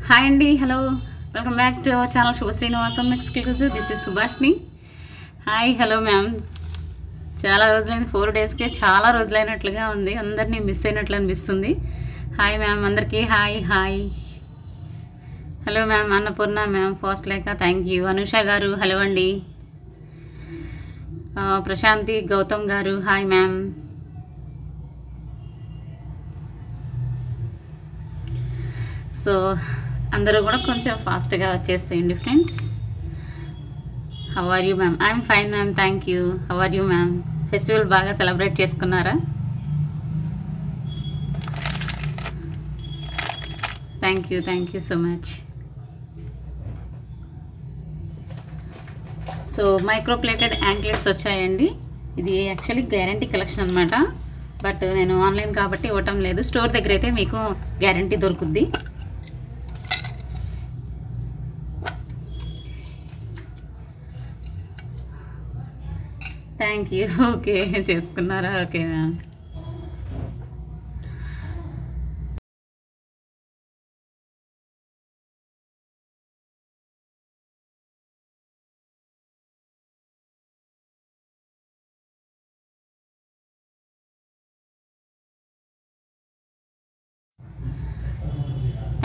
Hi అండి, hello, welcome back to our channel Shubha Srinivasam exclusive. This is Subhashini. Hi, hello ma'am. చాలా రోజులైంది, 4 డేస్కే చాలా రోజులైనట్లుగా ఉంది. అందరినీ మిస్ అయినట్లు అనిపిస్తుంది. హాయ్ మ్యామ్, అందరికీ hi hi. Hello ma'am. Annapurna ma'am, first like thank you. Anusha గారు హలో అండి. ప్రశాంతి గౌతమ్ గారు హాయ్ మ్యామ్. సో అందరూ కూడా కొంచెం ఫాస్ట్గా వచ్చేసేయండి friends. How are you ma'am? I'm fine ma'am, thank you. How are you ma'am? Festival బాగా సెలబ్రేట్ చేసుకున్నారా? Thank you so much. So microplated anklets వచ్చాయండి. ఇది యాక్చువల్లీ గ్యారంటీ కలెక్షన్ అనమాట. బట్ నేను ఆన్లైన్ కాబట్టి ఇవ్వటం లేదు. స్టోర్ దగ్గర అయితే మీకు గ్యారంటీ దొరుకుద్ది. Thank you. ఓకే, చేసుకున్నారా? Okay ma'am.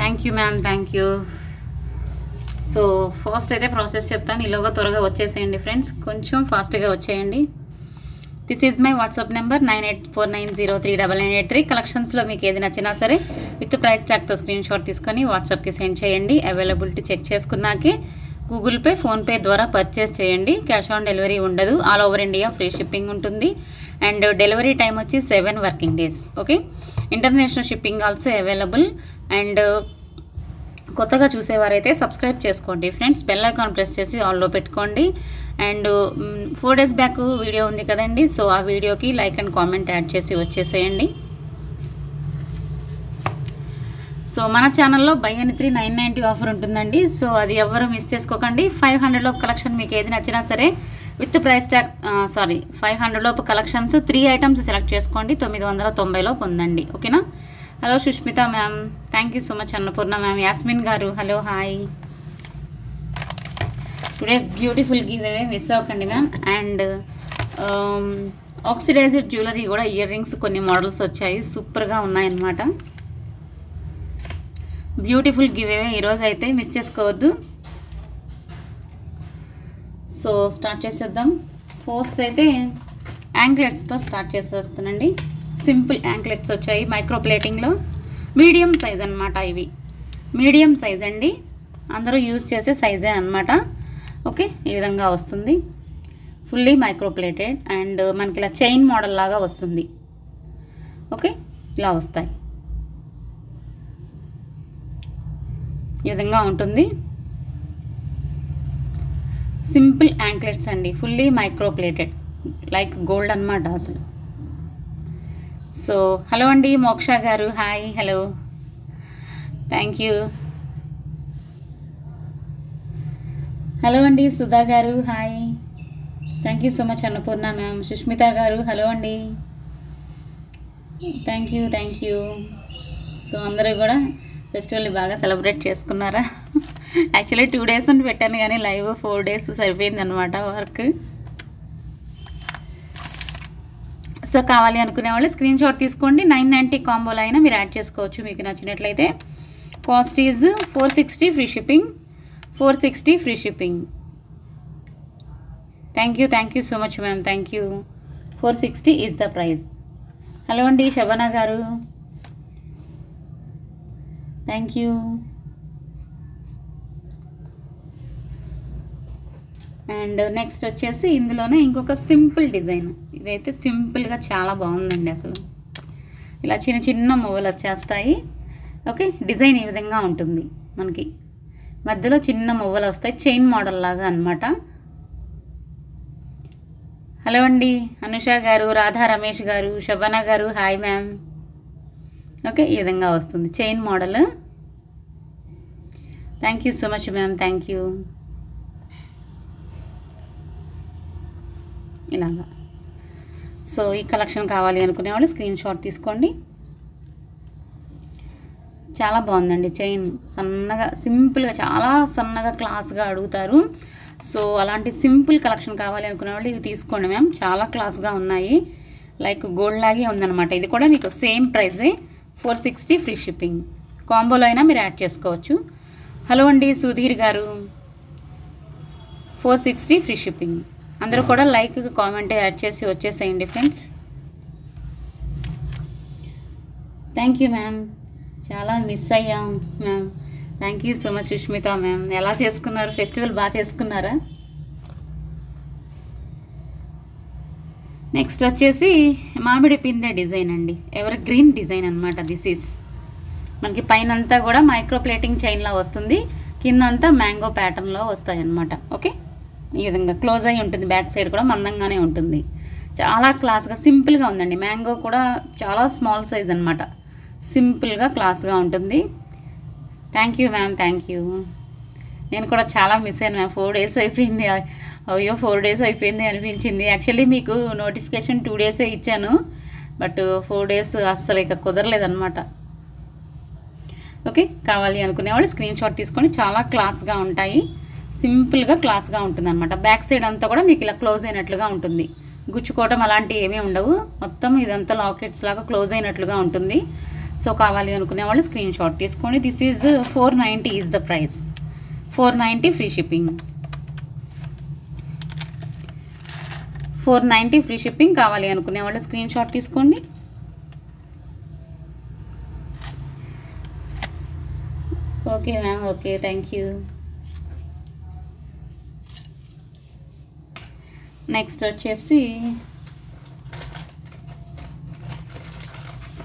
Thank you ma'am, thank you. So first అయితే ప్రాసెస్ చెప్తాను. ఈలోగా త్వరగా వచ్చేసేయండి ఫ్రెండ్స్, కొంచెం ఫాస్ట్గా వచ్చేయండి. This is my WhatsApp number 9849039983. కలెక్షన్స్లో మీకు ఏది నచ్చినా సరే విత్ ప్రైస్ ట్యాగ్తో స్క్రీన్ షాట్ తీసుకొని వాట్సాప్కి సెండ్ చేయండి. అవైలబిలిటీ చెక్ చేసుకున్నాకే గూగుల్ పే, ఫోన్పే ద్వారా పర్చేస్ చేయండి. క్యాష్ ఆన్ డెలివరీ ఉండదు. All over India free shipping ఉంటుంది. అండ్ డెలివరీ టైం వచ్చి 7 working days. Okay, international shipping also available. And కొత్తగా చూసేవారైతే సబ్స్క్రైబ్ చేసుకోండి ఫ్రెండ్స్. బెల్ ఐకాన్ ప్రెస్ చేసి ఆల్లో పెట్టుకోండి. అండ్ 4 డేస్ బ్యాక్ వీడియో ఉంది కదండి, సో ఆ వీడియోకి లైక్ అండ్ కామెంట్ యాడ్ చేసి వచ్చేసేయండి. సో మన ఛానల్లో బై అని 3 990 ఆఫర్ ఉంటుందండి. సో అది ఎవరు మిస్ చేసుకోకండి. 500 లోపు కలెక్షన్ మీకు ఏది నచ్చినా సరే విత్ ప్రైస్ ట్యాగ్ 500 లోపు కలెక్షన్స్ 3 ఐటమ్స్ సెలెక్ట్ చేసుకోండి. 990 లోపు ఉందండి. ఓకేనా? Hello Sushmita ma'am, thank you so much. Annapurna ma'am, Yasmin గారు hello hi. Today beautiful giveaway, miss అవ్వకండి మ్యామ్. అండ్ ఆక్సిడైజ్డ్ జ్యువెలరీ కూడా, ఇయర్ రింగ్స్ కొన్ని మోడల్స్ వచ్చాయి, సూపర్గా ఉన్నాయన్నమాట. బ్యూటిఫుల్ గివ్ అవే ఈరోజు అయితే మిస్ చేసుకోవద్దు. సో స్టార్ట్ చేసేద్దాం. ఫస్ట్ అయితే యాంక్లెట్స్తో స్టార్ట్ చేసేస్తానండి. సింపుల్ యాంక్లెట్స్ వచ్చాయి మైక్రో ప్లేటింగ్లో. మీడియం సైజ్ అనమాట. ఇవి మీడియం సైజ్ అండి, అందరూ యూజ్ చేసే సైజే అనమాట. ఓకే, ఈ విధంగా వస్తుంది. Fully micro plated. అండ్ మనకి ఇలా చైన్ మోడల్ లాగా వస్తుంది. ఓకే, ఇలా వస్తాయి. ఈ విధంగా ఉంటుంది. సింపుల్ యాంక్లెట్స్ అండి, fully micro plated, like gold అనమాట అసలు. సో హలో అండి మోక్ష గారు hi hello, thank you. Hello అండి సుధా గారు hi, thank you so much. Annapurna ma'am, Sushmita గారు హలో అండి, థ్యాంక్ యూ. సో అందరూ కూడా ఫెస్టివల్ని బాగా సెలబ్రేట్ చేసుకున్నారా? యాక్చువల్లీ 2 డేస్ అని పెట్టాను కానీ లైవ్ 4 డేస్ సరిపోయింది అనమాట వర్క్. సో కావాలి అనుకునే వాళ్ళు స్క్రీన్ షాట్ తీసుకోండి. 990 కాంబోలో అయినా మీరు యాడ్ చేసుకోవచ్చు మీకు నచ్చినట్లయితే. Cost is 460 free shipping. 460 free shipping. Thank you so much ma'am, thank you. 460 is the price. Hello అండి శబన గారు, థ్యాంక్ యూ. అండ్ నెక్స్ట్ వచ్చేసి ఇందులోనే ఇంకొక సింపుల్ డిజైన్. ఇదైతే సింపుల్గా చాలా బాగుందండి అసలు. ఇలా చిన్న చిన్న మువ్వలు వచ్చేస్తాయి. ఓకే, డిజైన్ ఈ విధంగా ఉంటుంది. మనకి మధ్యలో చిన్న మువ్వలు వస్తాయి, చైన్ మోడల్ లాగా అనమాట. హలో అండి అనుష గారు, రాధా రమేష్ గారు, శబన గారు హాయ్ మ్యామ్. ఓకే, ఈ విధంగా వస్తుంది chain model. Thank you so much ma'am, thank you. ఇలాగా. సో ఈ కలెక్షన్ కావాలి అనుకునే వాళ్ళు స్క్రీన్ షాట్ తీసుకోండి. చాలా బాగుందండి చైన్. సన్నగా సింపుల్గా, చాలా సన్నగా క్లాస్గా అడుగుతారు. సో అలాంటి సింపుల్ కలెక్షన్ కావాలి అనుకునే వాళ్ళు ఇవి తీసుకోండి మ్యామ్. చాలా క్లాస్గా ఉన్నాయి, లైక్ గోల్డ్ లాగే ఉందన్నమాట. ఇది కూడా మీకు సేమ్ ప్రైజే, 460 ఫ్రీ షిప్పింగ్. కాంబోలో అయినా మీరు యాడ్ చేసుకోవచ్చు. హలో అండి సుధీర్ గారు, 460 ఫ్రీ షిప్పింగ్. అందరూ కూడా లైక్ కామెంట్ యాడ్ చేసి వచ్చేసేయండి ఫ్రెండ్స్. థ్యాంక్ యూ మ్యామ్, చాలా మిస్ అయ్యాం ma'am. Thank you so much Sushmita ma'am. ఎలా చేసుకున్నారు ఫెస్టివల్? బాగా చేసుకున్నారా? నెక్స్ట్ వచ్చేసి మామిడి పిందె డిజైన్ అండి, ఎవర్ గ్రీన్ డిజైన్ అనమాట. దిస్ ఈస్ మనకి పైన అంతా కూడా మైక్రో ప్లేటింగ్ చైన్లా వస్తుంది, కింద అంతా మ్యాంగో ప్యాటర్న్లో వస్తాయి అన్నమాట. ఓకే, ఈ విధంగా క్లోజ్ అయ్యి ఉంటుంది, బ్యాక్ సైడ్ కూడా మందంగానే ఉంటుంది. చాలా క్లాస్గా సింపుల్గా ఉందండి. మ్యాంగో కూడా చాలా స్మాల్ సైజ్ అనమాట, సింపుల్గా క్లాస్గా ఉంటుంది. Thank you ma'am, thank you. నేను కూడా చాలా మిస్ అయ్యాను మ్యామ్. 4 days అయిపోయింది. అయ్యో 4 days అయిపోయింది అనిపించింది. యాక్చువల్లీ మీకు నోటిఫికేషన్ 2 days ఇచ్చాను, బట్ 4 days అస్సలు ఇక కుదరలేదన్నమాట. ఓకే, కావాలి అనుకునే వాళ్ళు స్క్రీన్ షాట్ తీసుకొని, చాలా క్లాస్గా ఉంటాయి, సింపుల్గా క్లాస్గా ఉంటుంది అనమాట. బ్యాక్ సైడ్ అంతా కూడా మీకు ఇలా క్లోజ్ అయినట్లుగా ఉంటుంది, గుచ్చుకోవటం అలాంటివి ఏమీ ఉండవు. మొత్తం ఇదంతా లాకెట్స్ లాగా క్లోజ్ అయినట్లుగా ఉంటుంది. సో కావాలి అనుకునే వాళ్ళు స్క్రీన్ షాట్ తీసుకోండి. This is 490 is the price, 490 free shipping. 490 free shipping. కావాలి అనుకునే వాళ్ళు స్క్రీన్ షాట్ తీసుకోండి. Okay ma'am, okay, thank you. Next వచ్చేసి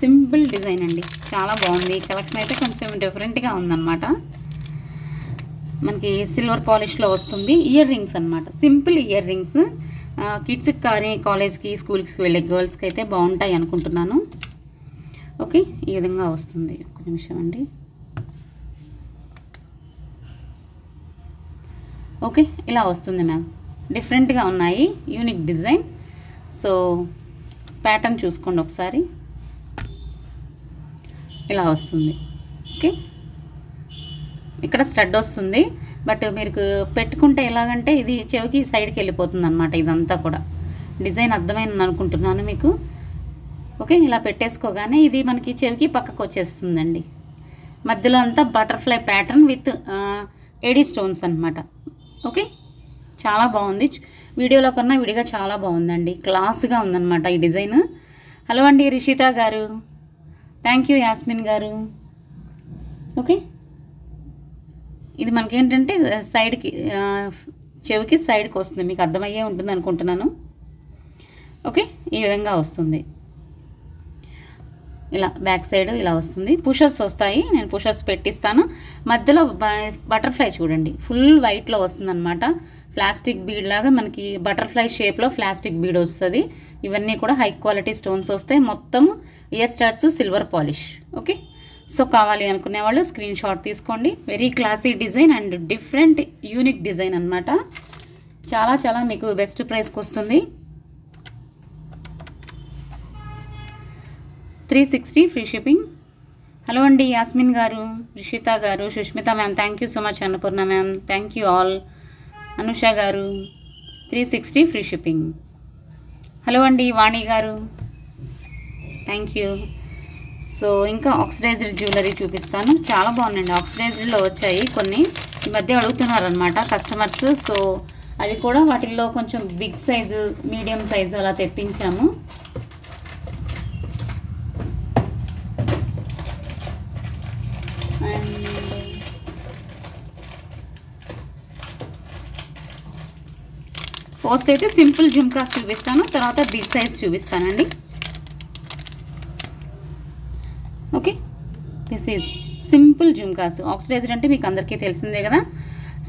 సింపుల్ డిజైన్ అండి, చాలా బాగుంది. కలెక్షన్ అయితే కొంచెం డిఫరెంట్గా ఉందన్నమాట. మనకి సిల్వర్ పాలిష్లో వస్తుంది. ఇయర్ రింగ్స్ అనమాట, సింపుల్ ఇయర్ రింగ్స్. కిడ్స్కి కానీ కాలేజ్కి స్కూల్కి వెళ్ళే గర్ల్స్కి అయితే బాగుంటాయి అనుకుంటున్నాను. ఓకే, ఈ విధంగా వస్తుంది. ఒక్క నిమిషం అండి. ఓకే, ఇలా వస్తుంది మ్యామ్. డిఫరెంట్గా ఉన్నాయి, యూనిక్ డిజైన్. సో ప్యాటర్న్ చూసుకోండి ఒకసారి, ఇలా వస్తుంది. ఓకే, ఇక్కడ స్టడ్ వస్తుంది, బట్ మీరు పెట్టుకుంటే ఎలాగంటే ఇది చెవికి సైడ్కి వెళ్ళిపోతుంది అనమాట. ఇదంతా కూడా డిజైన్ అర్థమైంది అనుకుంటున్నాను మీకు. ఓకే, ఇలా పెట్టేసుకోగానే ఇది మనకి చెవికి పక్కకు వచ్చేస్తుందండి. మధ్యలో అంతా butterfly pattern with AD stones అనమాట. ఓకే, చాలా బాగుంది. వీడియోలో కన్నా విడిగా చాలా బాగుందండి, క్లాస్గా ఉందన్నమాట ఈ డిజైన్. హలో అండి రిషిత గారు, థ్యాంక్ యూ. యాస్మిన్ గారు, ఓకే. ఇది మనకేంటంటే సైడ్కి, చెవికి సైడ్కి వస్తుంది, మీకు అర్థమయ్యే ఉంటుంది అనుకుంటున్నాను. ఓకే, ఈ విధంగా వస్తుంది. ఇలా బ్యాక్ సైడ్ ఇలా వస్తుంది. పుషర్స్ వస్తాయి, నేను పుషర్స్ పెట్టిస్తాను. మధ్యలో బటర్ఫ్లై చూడండి, ఫుల్ వైట్లో వస్తుంది అనమాట. ప్లాస్టిక్ బీడ్ లాగా మనకి బటర్ఫ్లై షేప్లో ప్లాస్టిక్ బీడ్ వస్తుంది. ఇవన్నీ కూడా హై క్వాలిటీ స్టోన్స్ వస్తాయి. మొత్తం year starts silver polish. Okay, so కావాలి అనుకునే వాళ్ళు స్క్రీన్ షాట్ తీసుకోండి. Very classy design and different unique design అనమాట. చాలా చాలా మీకు బెస్ట్ ప్రైస్కి వస్తుంది. 360 ఫ్రీ షిప్పింగ్. హలో అండి యాస్మిన్ గారు, రిషిత గారు, Sushmita ma'am, thank you so much. Annapurna ma'am, thank you all. Anusha గారు, 360 ఫ్రీ షిప్పింగ్. హలో అండి వాణి గారు, థ్యాంక్ యూ. సో ఇంకా ఆక్సిడైజ్డ్ జ్యువెలరీ చూపిస్తాను. చాలా బాగుందండి, ఆక్సిడైజ్డ్లో వచ్చాయి కొన్ని, ఈ మధ్య అడుగుతున్నారనమాట కస్టమర్స్. సో అవి కూడా వాటిల్లో కొంచెం బిగ్ సైజు, మీడియం సైజు అలా తెప్పించాము. అండ్ ఫస్ట్ అయితే సింపుల్ జుమ్కాస్ చూపిస్తాను, తర్వాత బిగ్ సైజ్ చూపిస్తానండి. Okay, this is simple jhumkas. Oxidised అంటే మీకు అందరికీ తెలిసిందే కదా.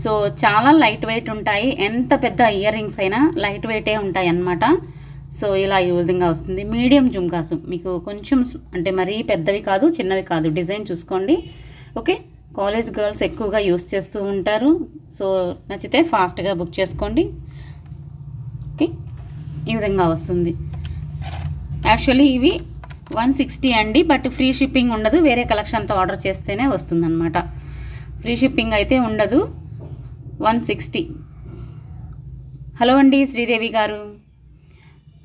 సో చాలా లైట్ వెయిట్ ఉంటాయి, ఎంత పెద్ద ఇయర్ రింగ్స్ అయినా లైట్ వెయిటే ఉంటాయి అన్నమాట. సో ఇలా ఈ విధంగా వస్తుంది. మీడియం జుమ్కాస్, మీకు కొంచెం అంటే మరీ పెద్దవి కాదు చిన్నవి కాదు, డిజైన్ చూసుకోండి. ఓకే, కాలేజ్ గర్ల్స్ ఎక్కువగా యూస్ చేస్తూ ఉంటారు. సో నచ్చితే ఫాస్ట్గా బుక్ చేసుకోండి. ఓకే, ఈ విధంగా వస్తుంది. యాక్చువల్లీ ఇవి 160 అండి, బట్ ఫ్రీ షిప్పింగ్ ఉండదు. వేరే కలెక్షన్తో ఆర్డర్ చేస్తేనే వస్తుందన్నమాట. ఫ్రీ షిప్పింగ్ అయితే ఉండదు. 160. హలో అండి శ్రీదేవి గారు,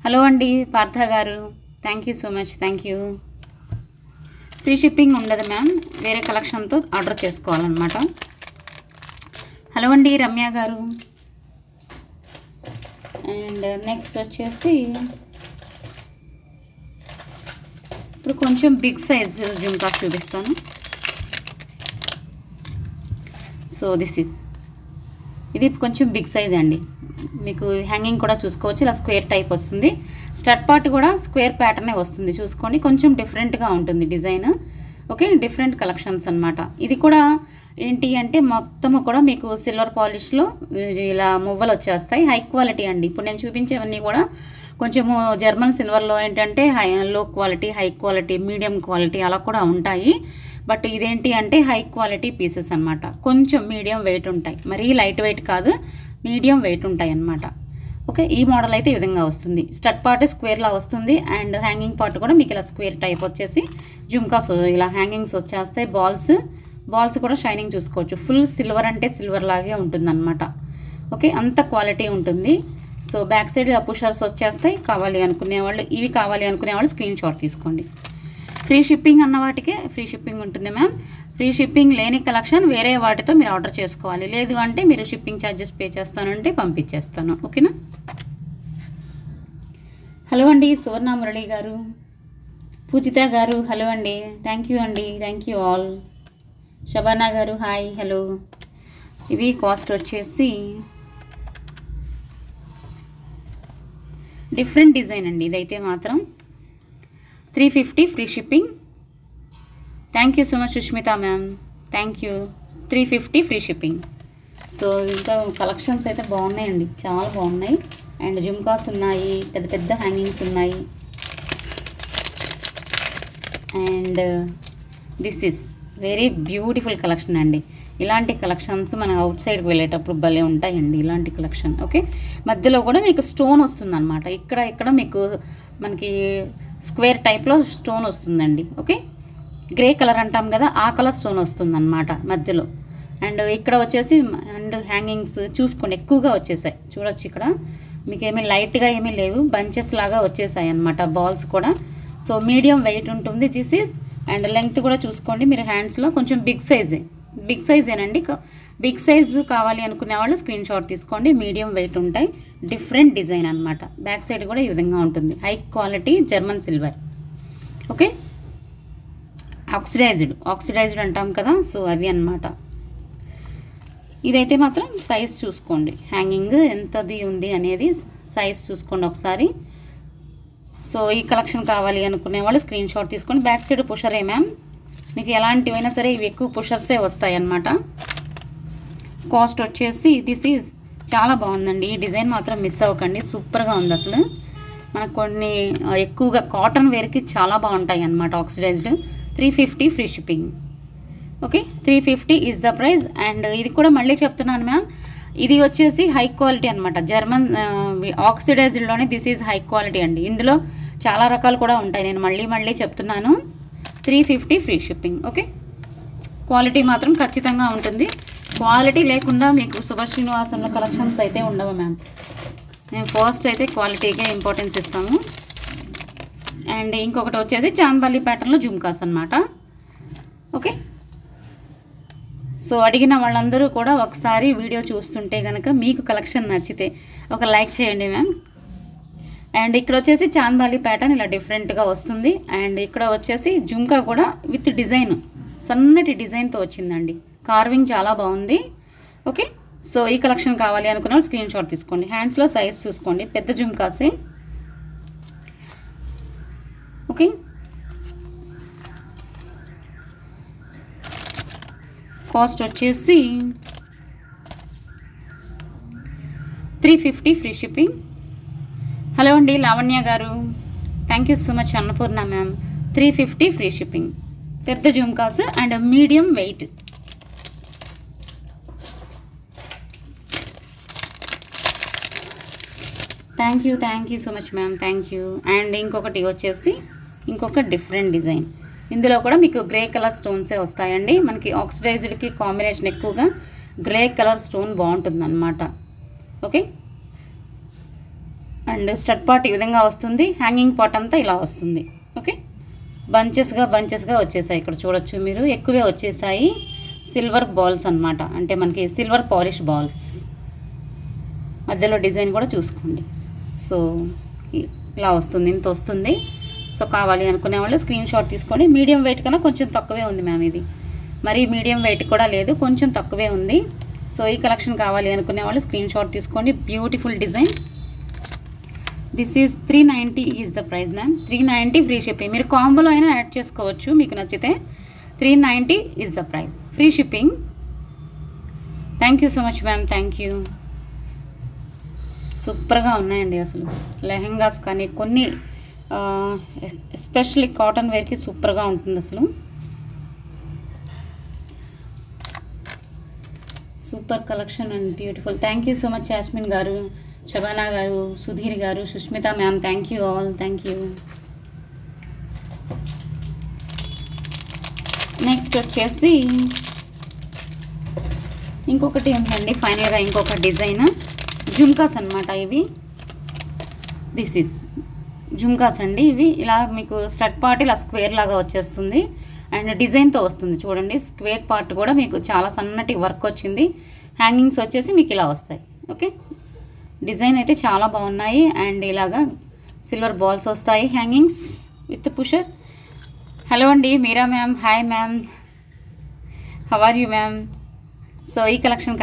హలో అండి పార్థ గారు, thank you so much, thank you. Free shipping ఉండదు మ్యామ్, వేరే కలెక్షన్తో ఆర్డర్ చేసుకోవాలన్నమాట. హలో అండి రమ్య గారు. అండ్ నెక్స్ట్ వచ్చేసి ఇప్పుడు కొంచెం బిగ్ సైజ్ జుంకాస్ చూపిస్తాను. సో ఇది కొంచెం బిగ్ సైజ్ అండి. మీకు హ్యాంగింగ్ కూడా చూసుకోవచ్చు, ఇలా స్క్వేర్ టైప్ వస్తుంది. స్టడ్ పార్ట్ కూడా స్క్వేర్ ప్యాటర్నే వస్తుంది, చూసుకోండి. కొంచెం డిఫరెంట్గా ఉంటుంది డిజైన్. ఓకే, డిఫరెంట్ కలెక్షన్స్ అనమాట. ఇది కూడా ఏంటి అంటే మొత్తము కూడా మీకు సిల్వర్ పాలిష్లో ఇలా మువ్వలు వచ్చేస్తాయి. హై క్వాలిటీ అండి. ఇప్పుడు నేను చూపించేవన్నీ కూడా కొంచెము జర్మన్ సిల్వర్లో ఏంటంటే లో quality, high quality, medium quality అలా కూడా ఉంటాయి. బట్ ఇదేంటి అంటే హై క్వాలిటీ పీసెస్ అనమాట. కొంచెం మీడియం వెయిట్ ఉంటాయి, మరీ లైట్ వెయిట్ కాదు, మీడియం వెయిట్ ఉంటాయి అన్నమాట. ఓకే, ఈ మోడల్ అయితే ఈ విధంగా వస్తుంది. స్టడ్ పార్ట్ స్క్వేర్లా వస్తుంది అండ్ హ్యాంగింగ్ పార్ట్ కూడా మీకు ఇలా స్క్వేర్ టైప్ వచ్చేసి జుమ్కాస్ ఇలా హ్యాంగింగ్స్ వచ్చేస్తాయి. బాల్స్ కూడా షైనింగ్ చూసుకోవచ్చు. ఫుల్ సిల్వర్ అంటే సిల్వర్ లాగే ఉంటుందన్నమాట. ఓకే, అంత క్వాలిటీ ఉంటుంది. సో బ్యాక్ సైడ్ ఇలా పుషర్స్ వచ్చేస్తాయి. ఇవి కావాలి అనుకునేవాళ్ళు స్క్రీన్ షాట్ తీసుకోండి. ఫ్రీ షిప్పింగ్ అన్న వాటికే ఫ్రీ షిప్పింగ్ ఉంటుంది మ్యామ్. ఫ్రీ షిప్పింగ్ లేని కలెక్షన్ వేరే వాటితో మీరు ఆర్డర్ చేసుకోవాలి. లేదు అంటే మీరు షిప్పింగ్ ఛార్జెస్ పే చేస్తానంటే పంపించేస్తాను. ఓకేనా. హలో అండి సువర్ణ మురళి గారు, పూజిత గారు, హలో అండి, థ్యాంక్ యూ అండి, థ్యాంక్ యూ ఆల్. శబానా గారు హాయ్, హలో. ఇవి కాస్ట్ వచ్చేసి డిఫరెంట్ డిజైన్ అండి. ఇదైతే మాత్రం 350 free shipping. Thank you so much Sushmita ma'am, thank you. 350 free shipping. So ఇంకా కలెక్షన్స్ అయితే బాగున్నాయండి, చాలా బాగున్నాయి. అండ్ జుమ్కాస్ ఉన్నాయి, పెద్ద పెద్ద హ్యాంగింగ్స్ ఉన్నాయి. And this is very beautiful collection అండి. ఇలాంటి కలెక్షన్స్ మనం అవుట్ సైడ్కి వెళ్ళేటప్పుడు భలే ఉంటాయండి ఇలాంటి కలెక్షన్. ఓకే, మధ్యలో కూడా మీకు స్టోన్ వస్తుంది అనమాట. ఇక్కడ మీకు మనకి స్క్వేర్ టైప్లో స్టోన్ వస్తుందండి. ఓకే, గ్రే కలర్ అంటాం కదా, ఆ కలర్ స్టోన్ వస్తుంది అనమాట మధ్యలో. అండ్ ఇక్కడ వచ్చేసి అండ్ హ్యాంగింగ్స్ చూసుకోండి ఎక్కువగా వచ్చేసాయి, చూడొచ్చు. ఇక్కడ మీకు ఏమీ లైట్గా ఏమీ లేవు, బంచెస్ లాగా వచ్చేసాయి అనమాట. బాల్స్ కూడా సో మీడియం వెయిట్ ఉంటుంది దిస్ ఈజ్. అండ్ లెంగ్త్ కూడా చూసుకోండి మీరు హ్యాండ్స్లో కొంచెం బిగ్ సైజేనండి. బిగ్ సైజ్ కావాలి అనుకునే వాళ్ళు స్క్రీన్ షాట్ తీసుకోండి. మీడియం వెయిట్ ఉంటాయి, డిఫరెంట్ డిజైన్ అనమాట. బ్యాక్ సైడ్ కూడా ఈ విధంగా ఉంటుంది. High quality German silver. Okay, oxidised అంటాం కదా, సో అవి అన్నమాట. ఇదైతే మాత్రం సైజ్ చూసుకోండి, హ్యాంగింగ్ ఎంతది ఉంది అనేది సైజ్ చూసుకోండి ఒకసారి. సో ఈ కలెక్షన్ కావాలి అనుకునే వాళ్ళు స్క్రీన్ షాట్ తీసుకోండి. బ్యాక్ సైడ్ పుషరే మ్యామ్, మీకు ఎలాంటివైనా సరే ఇవి ఎక్కువ పుషర్సే వస్తాయి అన్నమాట. కాస్ట్ వచ్చేసి దిస్ ఈజ్ చాలా బాగుందండి. ఈ డిజైన్ మాత్రం మిస్ అవ్వకండి, సూపర్గా ఉంది అసలు. మనకు కొన్ని ఎక్కువగా కాటన్ వేర్కి చాలా బాగుంటాయి అన్నమాట. Oxidised 350 free shipping. Okay, 350 is the price. And ఇది కూడా మళ్ళీ చెప్తున్నాను మ్యామ్, ఇది వచ్చేసి హై క్వాలిటీ అనమాట. జర్మన్ ఆక్సిడైజ్డ్లోనే దిస్ ఈజ్ హై క్వాలిటీ అండి. ఇందులో చాలా రకాలు కూడా ఉంటాయి, నేను మళ్ళీ చెప్తున్నాను. 350 ఫ్రీ షిప్పింగ్. ఓకే, క్వాలిటీ మాత్రం ఖచ్చితంగా ఉంటుంది. క్వాలిటీ లేకుండా మీకు శుభ శ్రీనివాసంలో కలెక్షన్స్ అయితే ఉండవు మ్యామ్. మేము ఫస్ట్ అయితే క్వాలిటీకే ఇంపార్టెన్స్ ఇస్తాము. అండ్ ఇంకొకటి వచ్చేసి చాందబాలి ప్యాటర్న్లో జుమ్కాస్ అనమాట. ఓకే, సో అడిగిన వాళ్ళందరూ కూడా ఒకసారి వీడియో చూస్తుంటే కనుక మీకు కలెక్షన్ నచ్చితే ఒక లైక్ చేయండి మ్యామ్. అండ్ ఇక్కడ వచ్చేసి చాందబాలి ప్యాటర్న్ ఇలా డిఫరెంట్గా వస్తుంది. అండ్ ఇక్కడ వచ్చేసి జుమ్కా కూడా విత్ డిజైన్, సన్నటి డిజైన్తో వచ్చిందండి. కార్వింగ్ చాలా బాగుంది. ఓకే, సో ఈ కలెక్షన్ కావాలి అనుకున్న స్క్రీన్ షాట్ తీసుకోండి. హ్యాండ్స్లో సైజ్ చూసుకోండి, పెద్ద జుమ్కాసే. ఓకే, కాస్ట్ వచ్చేసి 350 ఫ్రీ షిప్పింగ్. హలో అండి లావణ్య గారు, thank you so much. Annapurna ma'am, 350 free shipping. పెద్ద jhumkas and medium weight. Thank you so much ma'am, thank you. And ఇంకొకటి వచ్చేసి ఇంకొక డిఫరెంట్ డిజైన్. ఇందులో కూడా మీకు గ్రే కలర్ స్టోన్సే వస్తాయండి. మనకి ఆక్సిడైజ్డ్కి కాంబినేషన్ ఎక్కువగా గ్రే కలర్ స్టోన్ బాగుంటుందన్నమాట. ఓకే, అండ్ స్టడ్ పార్ట్ ఈ విధంగా వస్తుంది. హ్యాంగింగ్ పార్ట్ అంతా ఇలా వస్తుంది. ఓకే, బంచెస్గా వచ్చేసాయి. ఇక్కడ చూడొచ్చు మీరు, ఎక్కువే వచ్చేసాయి. సిల్వర్ బాల్స్ అన్నమాట, అంటే మనకి సిల్వర్ పాలిష్ బాల్స్. మధ్యలో డిజైన్ కూడా చూసుకోండి. సో ఇలా వస్తుంది, ఇంత వస్తుంది. సో కావాలి అనుకునే వాళ్ళు స్క్రీన్ షాట్ తీసుకోండి. మీడియం వెయిట్ కన్నా కొంచెం తక్కువే ఉంది మ్యామ్. ఇది మరి మీడియం వెయిట్ కూడా లేదు, కొంచెం తక్కువే ఉంది. సో ఈ కలెక్షన్ కావాలి అనుకునే వాళ్ళు స్క్రీన్ షాట్ తీసుకోండి. Beautiful design. This is 390 is the price ma'am. 390 free shipping. మీరు కాంబోలో అయినా యాడ్ చేసుకోవచ్చు మీకు నచ్చితే. 390 is the price, free shipping. Thank you so much ma'am, thank you. సూపర్గా ఉన్నాయండి అసలు లెహెంగాస్ కానీ కొన్ని, ఎస్పెషల్లీ కాటన్ వేర్కి సూపర్గా ఉంటుంది అసలు. Super collection and beautiful. Thank you so much Yasmin గారు, శబానా గారు, సుధీర్ గారు, Sushmita ma'am, thank you all, thank you. Next వచ్చేసి ఇంకొకటి ఉందండి ఫైనల్గా, ఇంకొక డిజైన్ జుమ్కాస్ అన్నమాట ఇవి. దిస్ ఈస్ జుమ్కాస్ అండి. ఇవి ఇలా మీకు స్టడ్ పార్ట్ ఇలా స్క్వేర్ లాగా వచ్చేస్తుంది అండ్ డిజైన్తో వస్తుంది. చూడండి, స్క్వేర్ పార్ట్ కూడా మీకు చాలా సన్నటి వర్క్ వచ్చింది. హ్యాంగింగ్స్ వచ్చేసి మీకు ఇలా వస్తాయి. ఓకే, డిజైన్ అయితే చాలా బాగున్నాయి. అండ్ ఇలాగా సిల్వర్ బాల్స్ వస్తాయి హ్యాంగింగ్స్ విత్ పుషర్. హలో అండి Meera ma'am, hi ma'am, how are you ma'am. So ఈ కలెక్షన్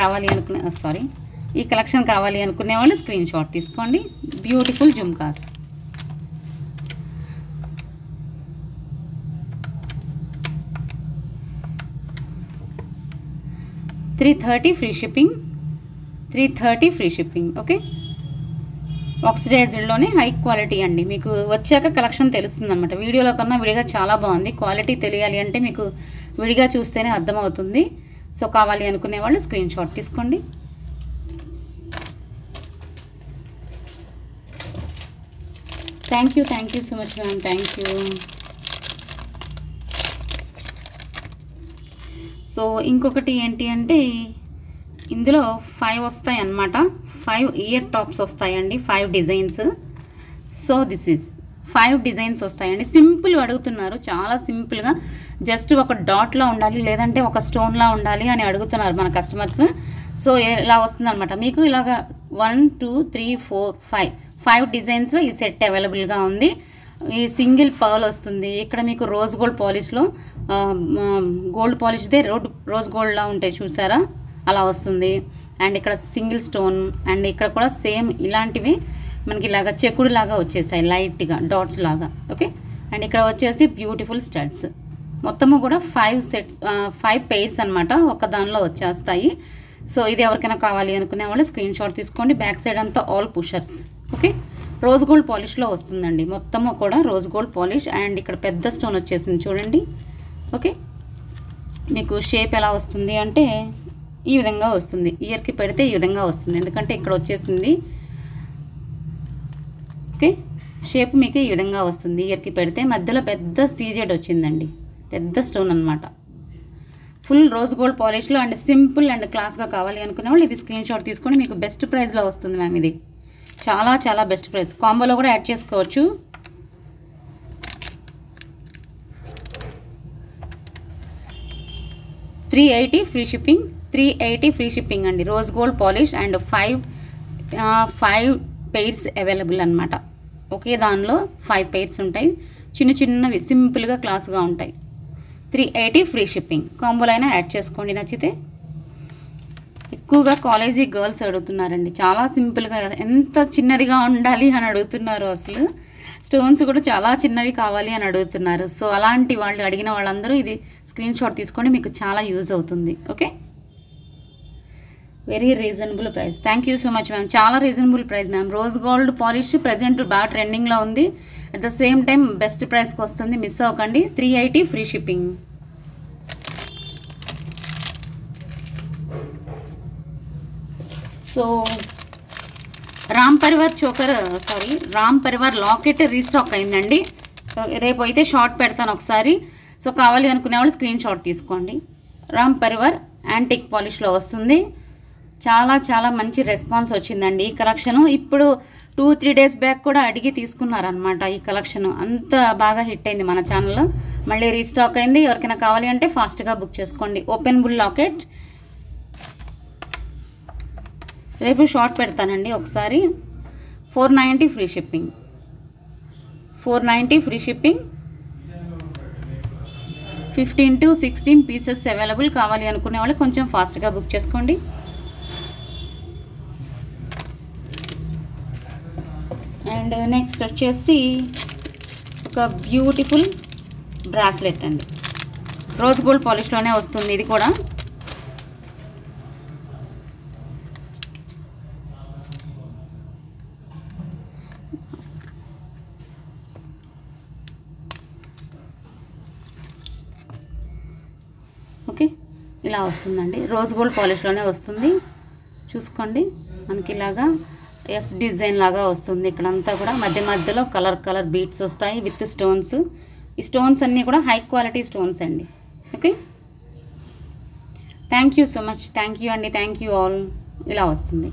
కావాలి అనుకునే వాళ్ళు స్క్రీన్ షాట్ తీసుకోండి. Beautiful jhumkas. $330 free shipping. 330 free shipping. Okay, ఆక్సిడైజ్డ్లోనే హై క్వాలిటీ అండి. మీకు వచ్చాక కలెక్షన్ తెలుస్తుంది అనమాట. వీడియోలో కన్నా విడిగా చాలా బాగుంది. క్వాలిటీ తెలియాలి అంటే మీకు విడిగా చూస్తేనే అర్థమవుతుంది. సో కావాలి అనుకునే వాళ్ళు స్క్రీన్ షాట్ తీసుకోండి. Thank you so much ma'am, thank you. So ఇంకొకటి ఏంటి అంటే ఇందులో 5 వస్తాయి అన్నమాట. 5 ఇయర్ టాప్స్ వస్తాయండి, 5 designs. So this is 5 designs వస్తాయండి. సింపుల్ అడుగుతున్నారు, చాలా సింపుల్గా. జస్ట్ ఒక డాట్లో ఉండాలి లేదంటే ఒక స్టోన్లా ఉండాలి అని అడుగుతున్నారు మన కస్టమర్స్. సో ఇలా వస్తుంది అనమాట మీకు. ఇలాగా 1 2 3 4 5 డిజైన్స్లో ఈ సెట్ అవైలబుల్గా ఉంది. ఈ సింగిల్ పర్ల్ వస్తుంది. ఇక్కడ మీకు రోజ్ గోల్డ్ పాలిష్లో గోల్డ్ పాలిష్దే రోజ్ గోల్డ్లా ఉంటాయి చూసారా, అలా వస్తుంది. అండ్ ఇక్కడ సింగిల్ స్టోన్ అండ్ ఇక్కడ కూడా సేమ్ ఇలాంటివి మనకి ఇలాగా చెక్కుడు లాగా వచ్చేసాయి లైట్గా డాట్స్ లాగా. ఓకే, అండ్ ఇక్కడ వచ్చేసి బ్యూటిఫుల్ స్టడ్స్. మొత్తము కూడా 5 పెయిర్స్ అనమాట ఒక దానిలో వచ్చేస్తాయి. సో ఇది ఎవరికైనా కావాలి అనుకునే వాళ్ళు స్క్రీన్ షాట్ తీసుకోండి. బ్యాక్ సైడ్ అంతా all pushers. Okay, rose gold పాలిష్లో వస్తుందండి. మొత్తము కూడా రోజ్ గోల్డ్ పాలిష్. అండ్ ఇక్కడ పెద్ద స్టోన్ వచ్చేసింది చూడండి. ఓకే, మీకు షేప్ ఎలా వస్తుంది అంటే ఈ విధంగా వస్తుంది. ఇయర్కి పెడితే ఈ విధంగా వస్తుంది, ఎందుకంటే ఇక్కడ వచ్చేసింది. ఓకే, షేప్ మీకు ఈ విధంగా వస్తుంది. ఇయర్కి పెడితే మధ్యలో పెద్ద సీజెడ్ వచ్చిందండి, పెద్ద స్టోన్ అనమాట. ఫుల్ రోజ్ గోల్డ్ పాలిష్లో అండ్ సింపుల్ అండ్ క్లాస్గా కావాలి అనుకునే వాళ్ళు ఇది స్క్రీన్ షాట్ తీసుకొని మీకు బెస్ట్ ప్రైస్లో వస్తుంది మ్యామ్. ఇది చాలా చాలా బెస్ట్ ప్రైస్. కాంబోలో కూడా యాడ్ చేసుకోవచ్చు. $380 ఫ్రీ షిప్పింగ్. 380 ఫ్రీ షిప్పింగ్ అండి. Rose gold polish and 5 pairs available అనమాట. ఒకే దానిలో 5 పెయిర్స్ ఉంటాయి. చిన్న చిన్నవి సింపుల్గా క్లాస్గా ఉంటాయి. 380 ఫ్రీ షిప్పింగ్. కాంబోలో అయినా యాడ్ చేసుకోండి నచ్చితే. ఎక్కువగా కాలేజీ గర్ల్స్ అడుగుతున్నారండి, చాలా సింపుల్గా ఎంత చిన్నదిగా ఉండాలి అని అడుగుతున్నారు. అసలు స్టోన్స్ కూడా చాలా చిన్నవి కావాలి అని అడుగుతున్నారు. సో అలాంటి వాళ్ళు అడిగిన వాళ్ళందరూ ఇది స్క్రీన్ షాట్ తీసుకోండి, మీకు చాలా యూజ్ అవుతుంది. Okay, very reasonable price. Thank you so much ma'am. చాలా reasonable price ma'am. Rose gold polish present బాగా ట్రెండింగ్లో ఉంది. At the same time best ప్రైస్కి వస్తుంది, మిస్ అవ్వకండి. 380 free shipping. So Ram Parivar locket restock అయిందండి. రేపు అయితే షార్ట్ పెడతాను ఒకసారి. సో కావాలి అనుకునే వాళ్ళు స్క్రీన్ షాట్ తీసుకోండి. రామ్ పరివార్ యాంటిక్ పాలిష్లో వస్తుంది. చాలా చాలా మంచి రెస్పాన్స్ వచ్చిందండి ఈ కలెక్షను. ఇప్పుడు 2-3 డేస్ బ్యాక్ కూడా అడిగి తీసుకున్నారనమాట ఈ కలెక్షన్. అంత బాగా హిట్ అయింది మన ఛానల్లో. మళ్ళీ రీస్టాక్ అయింది. ఎవరికైనా కావాలి అంటే ఫాస్ట్గా బుక్ చేసుకోండి. ఓపెన్ బుల్ లాకెట్ రేపు షార్ట్ పెడతానండి ఒకసారి. 490 free shipping. 490 free shipping. 15 to 16 pieces available. కావాలి అనుకునే వాళ్ళు కొంచెం ఫాస్ట్గా బుక్ చేసుకోండి. అండ్ నెక్స్ట్ వచ్చేసి ఒక బ్యూటిఫుల్ బ్రాస్లెట్ అండి. రోజ్ గోల్డ్ పాలిష్లోనే వస్తుంది ఇది కూడా. ఓకే, ఇలా వస్తుందండి. రోజ్ గోల్డ్ పాలిష్లోనే వస్తుంది. చూసుకోండి, మనకి ఇలాగా ఎస్ డిజైన్ లాగా వస్తుంది. ఇక్కడంతా కూడా మధ్య మధ్యలో కలర్ కలర్ బీట్స్ వస్తాయి విత్ స్టోన్స్. ఈ స్టోన్స్ అన్నీ కూడా హై క్వాలిటీ స్టోన్స్ అండి. Okay, thank you so much. Thank you అండి. Thank you all. ఇలా వస్తుంది.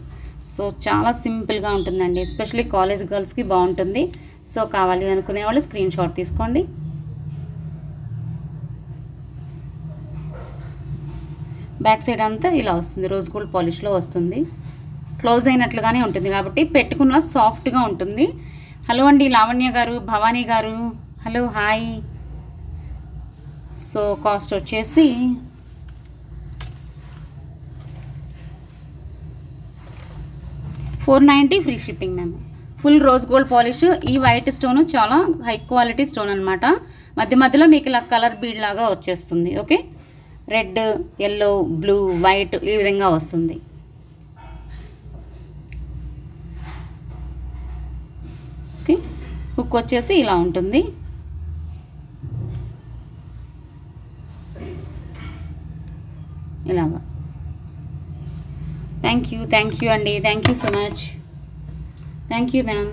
సో చాలా సింపుల్గా ఉంటుందండి. ఎస్పెషల్లీ కాలేజ్ గర్ల్స్కి బాగుంటుంది. సో కావాలి అనుకునే వాళ్ళు స్క్రీన్ షాట్ తీసుకోండి. బ్యాక్ సైడ్ అంతా ఇలా వస్తుంది. రోజ్ గోల్డ్ పాలిష్లో వస్తుంది. క్లోజ్ అయినట్లుగానే ఉంటుంది కాబట్టి పెట్టుకున్న సాఫ్ట్గా ఉంటుంది. హలో అండి లావణ్య గారు, భవానీ గారు, హలో హాయ్. సో కాస్ట్ వచ్చేసి $490 free shipping ma'am. Full rose gold polish. ఈ వైట్ స్టోన్ చాలా హై క్వాలిటీ స్టోన్ అనమాట. మధ్య మధ్యలో మీకు ఇలా కలర్ బీడ్ లాగా వచ్చేస్తుంది. Okay, red, yellow, blue, white ఈ విధంగా వస్తుంది. ఓకే, హుక్ వచ్చేసి ఇలా ఉంటుంది. ఇలాగా. థ్యాంక్ యూ అండి. Thank you so much. Thank you ma'am.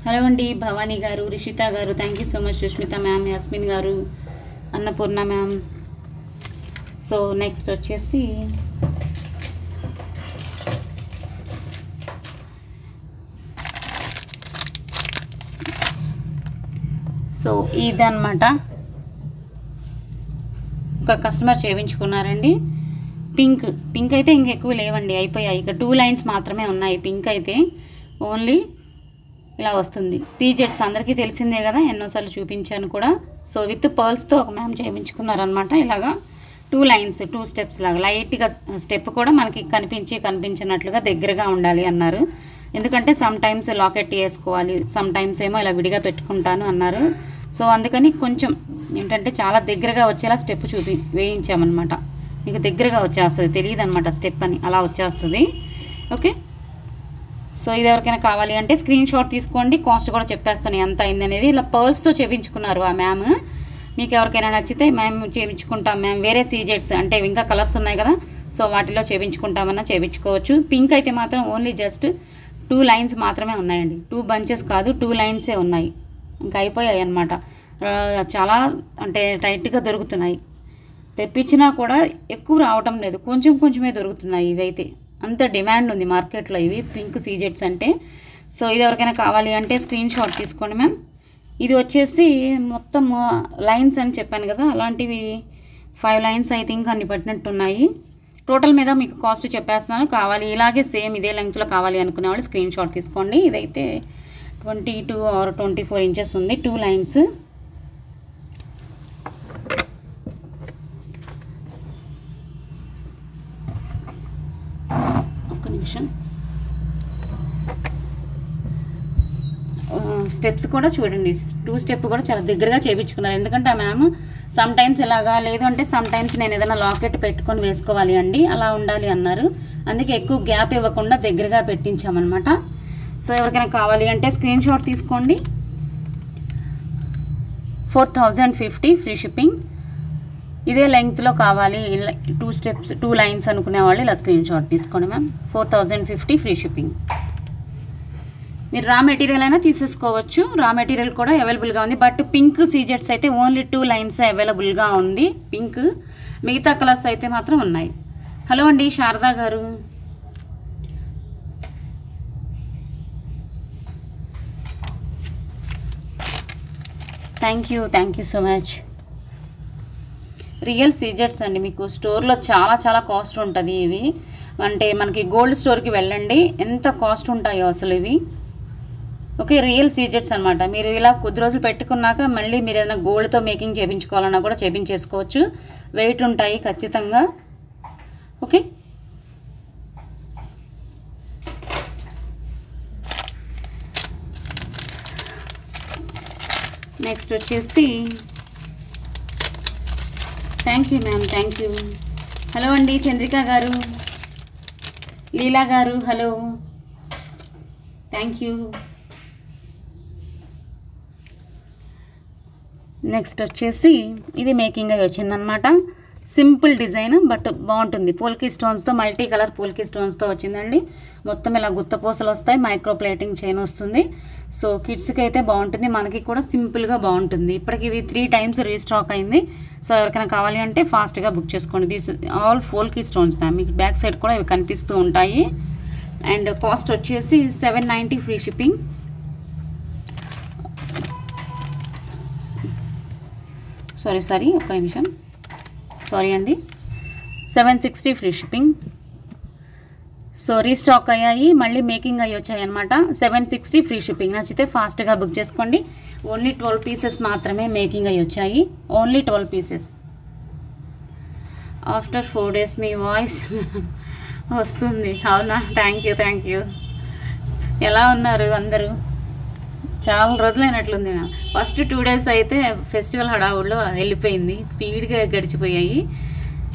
Hello అండి భవానీ గారు, రిషిత గారు, thank you so much. Sushmita ma'am, Yasmin గారు, అన్నపూర్ణ మ్యామ్. సో నెక్స్ట్ వచ్చేసి సో ఇదన్నమాట. ఒక కస్టమర్ చేయించుకున్నారండి. పింక్ అయితే ఇంకెక్కువ లేవండి, అయిపోయాయి. ఇక 2 లైన్స్ మాత్రమే ఉన్నాయి. పింక్ అయితే ఓన్లీ ఇలా వస్తుంది. సీజెట్స్ అందరికీ తెలిసిందే కదా, ఎన్నోసార్లు చూపించాను కూడా. సో విత్ పర్ల్స్తో ఒక మ్యామ్ చేయించుకున్నారనమాట. ఇలాగా 2 లైన్స్, 2 స్టెప్స్ లాగా. లైట్గా స్టెప్ కూడా మనకి కనిపించినట్లుగా దగ్గరగా ఉండాలి అన్నారు. ఎందుకంటే సమ్ టైమ్స్ లాకెట్ వేసుకోవాలి, సమ్ టైమ్స్ ఏమో ఇలా విడిగా పెట్టుకుంటాను అన్నారు. సో అందుకని కొంచెం ఏంటంటే చాలా దగ్గరగా వచ్చేలా స్టెప్ వేయించామన్నమాట. మీకు దగ్గరగా వచ్చేస్తుంది, తెలియదు అనమాట స్టెప్ అని, అలా వచ్చేస్తుంది. ఓకే, సో ఇది ఎవరికైనా కావాలి అంటే స్క్రీన్ షాట్ తీసుకోండి. కాస్ట్ కూడా చెప్పేస్తాను ఎంత అయింది అనేది. ఇలా పర్ల్స్తో చేయించుకున్నారు ఆ మ్యామ్. మీకు ఎవరికైనా నచ్చితే మేము చేయించుకుంటాం మ్యామ్. వేరే సీజెట్స్ అంటే ఇంకా కలర్స్ ఉన్నాయి కదా, సో వాటిలో చేయించుకుంటామన్నా చేయించుకోవచ్చు. పింక్ అయితే మాత్రం ఓన్లీ జస్ట్ 2 లైన్స్ మాత్రమే ఉన్నాయండి. 2 బంచెస్ కాదు, 2 లైన్సే ఉన్నాయి. ఇంకా అయిపోయాయి అన్నమాట. చాలా అంటే టైట్గా దొరుకుతున్నాయి. తెప్పించినా కూడా ఎక్కువ రావటం లేదు, కొంచెం కొంచెమే దొరుకుతున్నాయి. ఇవైతే అంత డిమాండ్ ఉంది మార్కెట్లో ఇవి పింక్ సీజెట్స్ అంటే. సో ఇది ఎవరికైనా కావాలి అంటే స్క్రీన్ షాట్ తీసుకోండి మ్యామ్. ఇది వచ్చేసి మొత్తం లైన్స్ అని చెప్పాను కదా, అలాంటివి 5 లైన్స్ ఐ థింక్ అన్ని పట్టినట్టున్నాయి. టోటల్ మీద మీకు కాస్ట్ చెప్పేస్తున్నాను. కావాలి ఇలాగే సేమ్ ఇదే లెంగ్త్లో కావాలి అనుకునే వాళ్ళు స్క్రీన్ షాట్ తీసుకోండి. ఇదైతే 22 or 24 ఇంచెస్ ఉంది, 2 లైన్స్. ఒక్క నిమిషం. స్టెప్స్ కూడా చూడండి, 2 స్టెప్ కూడా చాలా దగ్గరగా చేయించుకున్నారు. ఎందుకంటే ఆ మ్యామ్ సమ్ టైమ్స్ ఇలాగా, లేదు అంటే సమ్ టైమ్స్ నేను ఏదైనా లాకెట్ పెట్టుకొని వేసుకోవాలి అండి, అలా ఉండాలి అన్నారు. అందుకే ఎక్కువ గ్యాప్ ఇవ్వకుండా దగ్గరగా పెట్టించామన్నమాట. సో ఎవరికైనా కావాలి అంటే స్క్రీన్ షాట్ తీసుకోండి. 4050 ఫ్రీ షిప్పింగ్. ఇదే లెంగ్త్లో కావాలి 2 స్టెప్స్ 2 లైన్స్ అనుకునే వాళ్ళు ఇలా స్క్రీన్ షాట్ తీసుకోండి మ్యామ్. 4050 free shipping. మీరు రా మెటీరియల్ అయినా తీసేసుకోవచ్చు, రా మెటీరియల్ కూడా అవైలబుల్గా ఉంది. బట్ పింక్ సీజెట్స్ అయితే ఓన్లీ 2 లైన్స్ అవైలబుల్గా ఉంది పింక్, మిగతా కలర్స్ అయితే మాత్రం ఉన్నాయి. హలో అండి శారదా గారు, thank you so much. Real సీజెట్స్ అండి, మీకు స్టోర్లో చాలా కాస్ట్ ఉంటుంది ఇవి. అంటే మనకి గోల్డ్ స్టోర్కి వెళ్ళండి, ఎంత కాస్ట్ ఉంటాయో అసలు ఇవి. ఓకే, రియల్ సీజెట్స్ అనమాట. మీరు ఇలా కొద్ది రోజులు పెట్టుకున్నాక మళ్ళీ మీరు ఏదైనా గోల్డ్తో మేకింగ్ చేయించుకోవాలన్నా కూడా చేయించేసుకోవచ్చు. వెయిట్ ఉంటాయి ఖచ్చితంగా. ఓకే, నెక్స్ట్ వచ్చేసి thank you ma'am, thank you. Hello అండి చంద్రిక గారు, లీలా గారు, హలో, థ్యాంక్ యూ. నెక్స్ట్ వచ్చేసి ఇది మేకింగ్ అయ్యి వచ్చిందనమాట. సింపుల్ డిజైన్ బట్ బాగుంటుంది. పోల్కి స్టోన్స్తో, మల్టీ కలర్ పోల్కి స్టోన్స్తో వచ్చిందండి. మొత్తం ఇలా గుత్తపూసలు వస్తాయి, మైక్రో ప్లేటింగ్ చైన్ వస్తుంది. సో కిడ్స్కి అయితే బాగుంటుంది, మనకి కూడా సింపుల్గా బాగుంటుంది. ఇప్పటికి ఇది 3 టైమ్స్ రీస్టాక్ అయింది. సో ఎవరికైనా కావాలి అంటే ఫాస్ట్గా బుక్ చేసుకోండి. This all polki stones ma'am. మీకు బ్యాక్ సైడ్ కూడా ఇవి కనిపిస్తూ ఉంటాయి. అండ్ కాస్ట్ వచ్చేసి 790 ఫ్రీ షిప్పింగ్. సారీ ఒక్క నిమిషం, సారీ అండి, 760 ఫ్రీ షిప్పింగ్. సో రీస్టాక్ అయ్యాయి, మళ్ళీ మేకింగ్ అయ్యి వచ్చాయి అనమాట. 760 ఫ్రీ షిప్పింగ్. నచ్చితే ఫాస్ట్గా బుక్ చేసుకోండి. ఓన్లీ 12 పీసెస్ మాత్రమే మేకింగ్ అయ్యి వచ్చాయి, ఓన్లీ 12 పీసెస్. ఆఫ్టర్ 4 days మీ వాయిస్ వస్తుంది. అవునా, థ్యాంక్ యూ. ఎలా ఉన్నారు అందరూ? చాలా రోజులైనట్లుంది మ్యామ్. ఫస్ట్ 2 days అయితే ఫెస్టివల్ హడావుడిలో వెళ్ళిపోయింది, స్పీడ్గా గడిచిపోయాయి.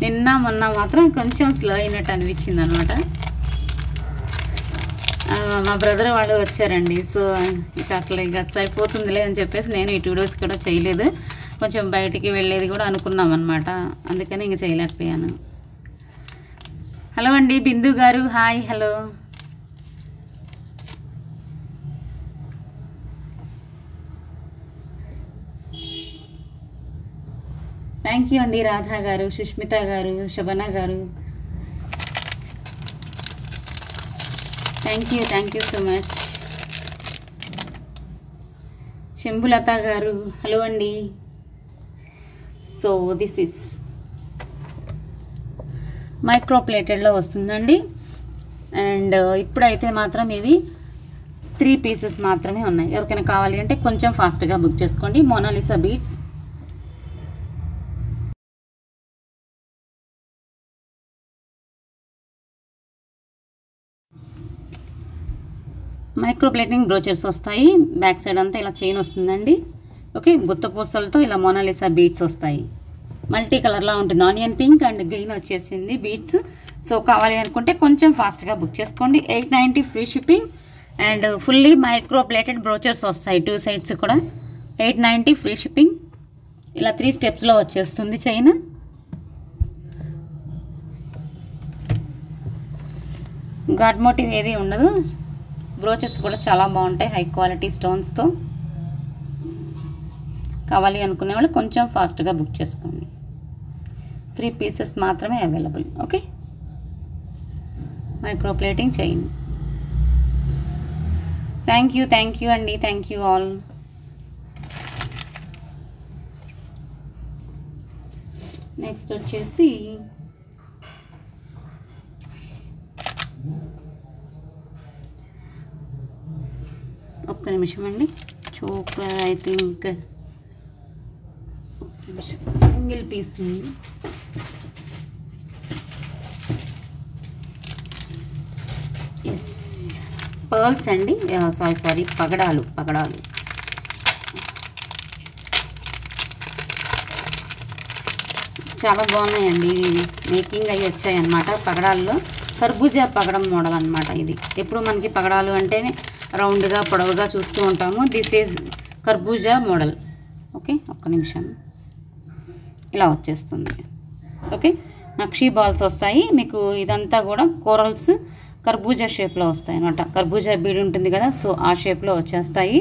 నిన్న మొన్న మాత్రం కొంచెం స్లో అయినట్టు అనిపించింది అనమాట. మా బ్రదర్ వాళ్ళు వచ్చారండి. సో ఇక సరిపోతుందిలే అని చెప్పేసి నేను ఈ 2 days కూడా చేయలేదు. కొంచెం బయటికి వెళ్ళేది కూడా అనుకున్నాం అనమాట, అందుకని ఇంక చేయలేకపోయాను. హలో అండి బిందు గారు, హాయ్, హలో. థ్యాంక్ యూ అండి రాధా గారు, సుష్మిత గారు, శోభన గారు, థ్యాంక్ యూ సో మచ్. శంభులత గారు, హలో అండి. సో దిస్ ఇస్ మైక్రో ప్లేటెడ్లో వస్తుందండి. అండ్ ఇప్పుడైతే మాత్రం ఇవి 3 pieces మాత్రమే ఉన్నాయి. ఎవరికైనా కావాలి అంటే కొంచెం ఫాస్ట్గా బుక్ చేసుకోండి. Mona Lisa beads. Micro plating brochures వస్తాయి. బ్యాక్ సైడ్ అంతా ఇలా చైన్ వస్తుందండి. ఓకే, గుత్తపూసలతో ఇలా మోనాలిసా బీడ్స్ వస్తాయి. మల్టీ కలర్లా ఉంటుంది, ఆనియన్ పింక్ అండ్ గ్రీన్ వచ్చేసింది బీడ్స్. సో కావాలి అనుకుంటే కొంచెం ఫాస్ట్గా బుక్ చేసుకోండి. 890 free shipping. And fully micro plated brochures వస్తాయి 2 sides కూడా. 890 ఫ్రీ షిప్పింగ్. ఇలా 3 steps వచ్చేస్తుంది చైన్. గాడ్ మోటివ్ ఏది ఉండదు. బ్రోచర్స్ కూడా చాలా బాగుంటాయి, హై క్వాలిటీ స్టోన్స్తో. కావాలి అనుకునే వాళ్ళు కొంచెం ఫాస్ట్గా బుక్ చేసుకోండి. 3 pieces మాత్రమే available. Okay, micro plating chain. Thank you అండి, థ్యాంక్ యూ ఆల్. నెక్స్ట్ వచ్చేసి ఒక్క నిమిషం అండి. Choker I think single piece ఉంది. ఎస్, పర్ల్స్ అండి, సారీ పగడాలు. చాలా బాగున్నాయండి. ఇది మేకింగ్ అయ్యి వచ్చాయి అన్నమాట. పగడాల్లో కర్బూజా పగడం మోడల్ అనమాట. ఇది ఎప్పుడు మనకి పగడాలు అంటేనే రౌండ్గా పొడవుగా చూస్తూ ఉంటాము. దిస్ ఈజ్ కర్బూజా మోడల్. ఓకే, ఒక్క నిమిషం. ఇలా వచ్చేస్తుంది. ఓకే, నక్షీ బాల్స్ వస్తాయి మీకు. ఇదంతా కూడా కోరల్స్ కర్బూజా షేప్లో వస్తాయి అన్నమాట. కర్బూజా బీడ్ ఉంటుంది కదా, సో ఆ షేప్లో వచ్చేస్తాయి.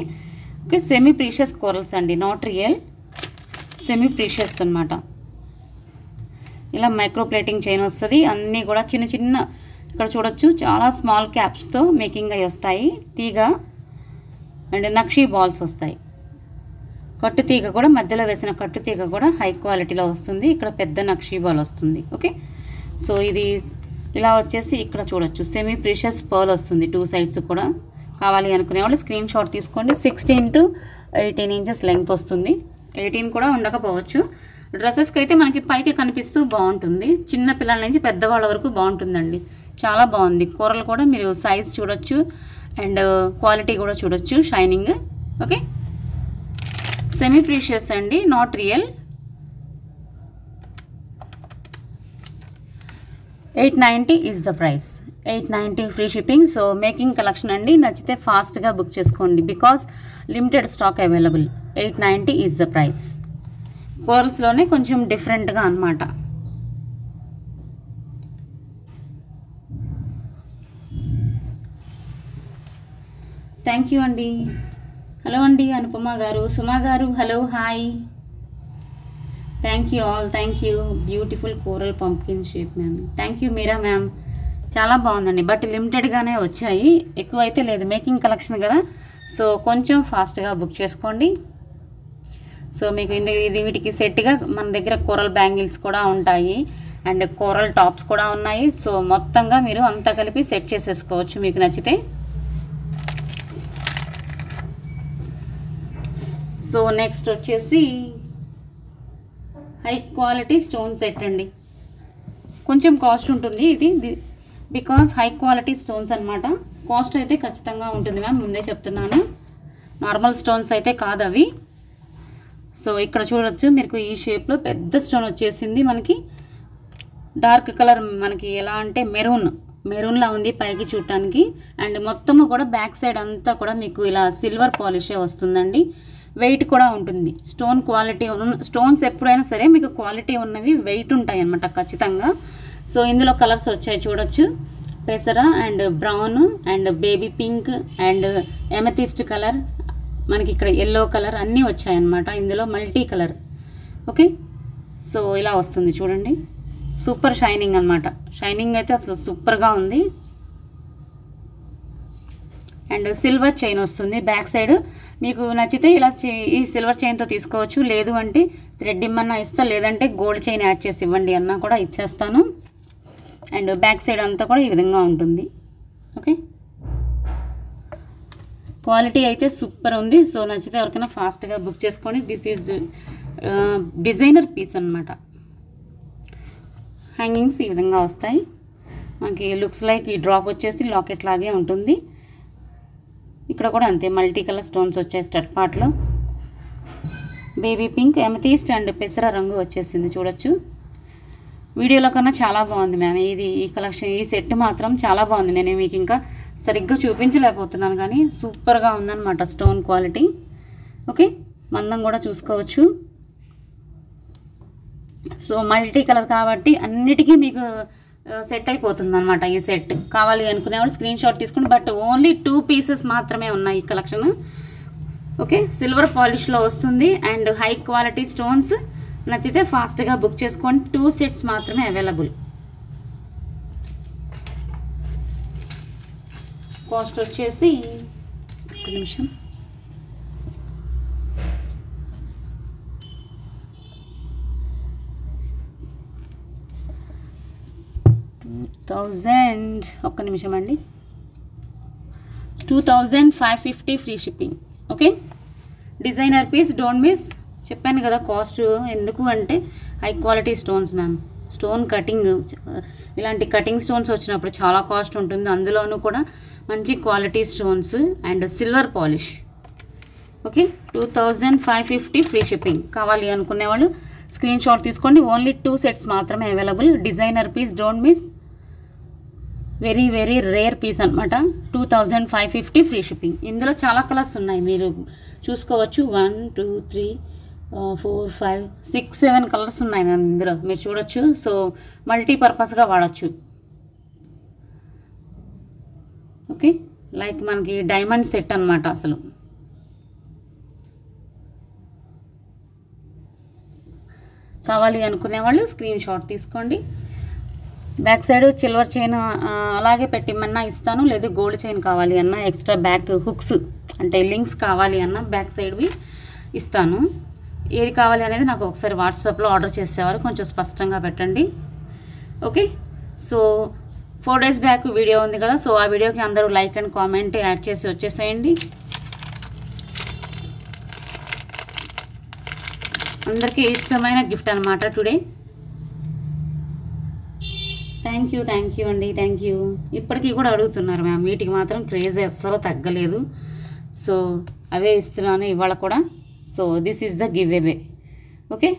ఓకే, సెమీ ప్రీషియస్ కోరల్స్ అండి, నాట్ రియల్, సెమీ ప్రీషియస్ అనమాట. ఇలా మైక్రో ప్లేటింగ్ చైన్ వస్తుంది. అన్నీ కూడా చిన్న చిన్న, ఇక్కడ చూడొచ్చు చాలా స్మాల్ క్యాప్స్తో మేకింగ్ అయి వస్తాయి. తీగ అండ్ నక్షీ బాల్స్ వస్తాయి. కట్టు తీగ కూడా, మధ్యలో వేసిన కట్టు తీగ కూడా హై క్వాలిటీలో వస్తుంది. ఇక్కడ పెద్ద నక్షీ బాల్ వస్తుంది. ఓకే, సో ఇది ఇలా వచ్చేసి ఇక్కడ చూడొచ్చు సెమీ ప్రీషియస్ పర్ల్ వస్తుంది 2 సైడ్స్ కూడా. కావాలి అనుకునే వాళ్ళు స్క్రీన్ షాట్ తీసుకోండి. 16 to 18 ఇంచెస్ లెంగ్త్ వస్తుంది. 18 కూడా ఉండకపోవచ్చు. డ్రెస్సెస్కి అయితే మనకి పైకి కనిపిస్తూ బాగుంటుంది. చిన్న పిల్లల నుంచి పెద్దవాళ్ళ వరకు బాగుంటుందండి. చాలా బాగుంది. కూరలు కూడా మీరు సైజ్ చూడొచ్చు అండ్ క్వాలిటీ కూడా చూడొచ్చు, షైనింగ్. ఓకే, సెమీ ప్రీషియస్ అండి, not real. 890 is the price. 890 free shipping. So making collection అండి, నచ్చితే ఫాస్ట్గా బుక్ చేసుకోండి because limited stock available. 890 is the price. కోరల్స్లోనే కొంచెం డిఫరెంట్గా అనమాట. థ్యాంక్ యూ అండి. హలో అండి అనుపమ గారు, సుమా గారు, hello, hi, thank you all, thank you. Beautiful coral pumpkin shape ma'am. Thank you Meera ma'am, చాలా బాగుందండి. బట్ లిమిటెడ్గానే వచ్చాయి, ఎక్కువ అయితే లేదు. మేకింగ్ కలెక్షన్ కదా, సో కొంచెం ఫాస్ట్గా బుక్ చేసుకోండి. సో మీకు ఇది వీటికి సెట్గా మన దగ్గర కోరల్ బ్యాంగిల్స్ కూడా ఉంటాయి అండ్ కోరల్ టాప్స్ కూడా ఉన్నాయి. సో మొత్తంగా మీరు అంతా కలిపి సెట్ చేసేసుకోవచ్చు మీకు నచ్చితే. సో నెక్స్ట్ వచ్చేసి హై క్వాలిటీ స్టోన్ సెట్ అండి. కొంచెం కాస్ట్ ఉంటుంది ఇది బికాస్ హై క్వాలిటీ స్టోన్స్ అనమాట. కాస్ట్ అయితే ఖచ్చితంగా ఉంటుంది మ్యామ్, ముందే చెప్తున్నాను. నార్మల్ స్టోన్స్ అయితే కాదు అవి. సో ఇక్కడ చూడొచ్చు మీకు ఈ షేప్లో పెద్ద స్టోన్ వచ్చేసింది. మనకి డార్క్ కలర్, మనకి ఎలా అంటే మెరూన్లా ఉంది పైకి చూడటానికి. అండ్ మొత్తము కూడా బ్యాక్ సైడ్ అంతా కూడా మీకు ఇలా సిల్వర్ పాలిషే వస్తుందండి. వెయిట్ కూడా ఉంటుంది. స్టోన్ క్వాలిటీ స్టోన్స్ ఎప్పుడైనా సరే మీకు క్వాలిటీ ఉన్నవి వెయిట్ ఉంటాయి అన్నమాట ఖచ్చితంగా. సో ఇందులో కలర్స్ వచ్చాయి చూడొచ్చు, పెసర and brown and baby pink and amethyst colour, మనకి ఇక్కడ ఎల్లో కలర్ అన్నీ వచ్చాయన్నమాట. ఇందులో మల్టీ కలర్. ఓకే, సో ఇలా వస్తుంది చూడండి. సూపర్ షైనింగ్ అనమాట. షైనింగ్ అయితే అసలు సూపర్గా ఉంది. అండ్ సిల్వర్ చైన్ వస్తుంది బ్యాక్ సైడ్. మీకు నచ్చితే ఇలా ఈ సిల్వర్ చైన్తో తీసుకోవచ్చు, లేదు అంటే థ్రెడ్ ఇమ్మన్నా ఇస్తా, లేదంటే గోల్డ్ చైన్ యాడ్ చేసి ఇవ్వండి అన్నా కూడా ఇచ్చేస్తాను. అండ్ బ్యాక్ సైడ్ అంతా కూడా ఈ విధంగా ఉంటుంది. ఓకే, క్వాలిటీ అయితే సూపర్ ఉంది. సో నచ్చితే ఎవరికైనా ఫాస్ట్గా బుక్ చేసుకోండి. దిస్ ఈజ్ డిజైనర్ పీస్ అనమాట. హ్యాంగింగ్స్ ఈ విధంగా వస్తాయి మనకి. లుక్స్ లైక్ ఈ డ్రాప్ వచ్చేసి లాకెట్ లాగే ఉంటుంది. ఇక్కడ కూడా అంతే, మల్టీ కలర్ స్టోన్స్ వచ్చాయి స్టడ్ పార్ట్లో. బేబీ పింక్, ఎమథిస్ట్ అండ్ పెసర రంగు వచ్చేసింది చూడొచ్చు. వీడియోలో కన్నా చాలా బాగుంది మ్యామ్ ఈ కలెక్షన్. ఈ సెట్ మాత్రం చాలా బాగుంది. నేను మీకు ఇంకా సరిగ్గా చూపించలేకపోతున్నాను కానీ సూపర్గా ఉందన్నమాట స్టోన్ క్వాలిటీ. ఓకే, మందం కూడా చూసుకోవచ్చు. సో మల్టీ కలర్ కాబట్టి అన్నిటికీ మీకు సెట్ అయిపోతుంది అనమాట ఈ సెట్. కావాలి అనుకునేవాళ్ళు స్క్రీన్ షాట్ తీసుకోండి. బట్ ఓన్లీ 2 పీసెస్ మాత్రమే ఉన్నాయి ఈ కలెక్షన్. ఓకే, సిల్వర్ పాలిష్లో వస్తుంది అండ్ హై క్వాలిటీ స్టోన్స్. నచ్చితే ఫాస్ట్గా బుక్ చేసుకోండి. 2 సెట్స్ మాత్రమే అవైలబుల్. కాస్ట్ వచ్చేసి ఒక నిమిషం, ఒక్క నిమిషం అండి, 2550 free shipping. Okay, designer piece, don't miss. చెప్పాను కదా కాస్ట్ ఎందుకు అంటే high quality stones ma'am. Stone cutting, ఇలాంటి కటింగ్ స్టోన్స్ వచ్చినప్పుడు చాలా కాస్ట్ ఉంటుంది. అందులోనూ కూడా మంచి quality stones and silver polish. Okay, 2550 free shipping. కావాలి అనుకునే వాళ్ళు స్క్రీన్ షాట్ తీసుకోండి. ఓన్లీ 2 సెట్స్ మాత్రమే available. Designer piece, don't miss. Very very rare piece అనమాట. 2550 ఫ్రీ షిప్పింగ్. ఇందులో చాలా కలర్స్ ఉన్నాయి, మీరు చూసుకోవచ్చు. 1 2 3 4 5 6 7 కలర్స్ ఉన్నాయి మ్యామ్ ఇందులో, మీరు చూడొచ్చు. సో మల్టీపర్పస్గా వాడచ్చు. లైక్ మనకి డైమండ్ సెట్ అనమాట. అసలు కావాలి అనుకునే వాళ్ళు స్క్రీన్ షాట్ తీసుకోండి. బ్యాక్ సైడ్ సిల్వర్ చైన్ అలాగే పెట్టిమన్నా ఇస్తాను, లేదు గోల్డ్ చైన్ కావాలి అన్నా, ఎక్స్ట్రా బ్యాక్ హుక్స్ అంటే లింక్స్ కావాలి అన్నా బ్యాక్ సైడ్వి ఇస్తాను. ఏది కావాలి అనేది నాకు ఒకసారి వాట్సాప్లో ఆర్డర్ చేసేవారు కొంచెం స్పష్టంగా పెట్టండి. Okay, so 4 days back video ఉంది కదా, సో ఆ వీడియోకి అందరూ లైక్ అండ్ కామెంట్ యాడ్ చేసి వచ్చేసేయండి. అందరికీ ఇష్టమైన గిఫ్ట్ అనమాట టుడే. థ్యాంక్ యూ అండి, థ్యాంక్ యూ. ఇప్పటికీ కూడా అడుగుతున్నారు మ్యామ్, వీటికి మాత్రం క్రేజ్ అస్సలు తగ్గలేదు. సో అవే ఇస్తున్నాను ఇవాళ కూడా. So this is the give away. Okay,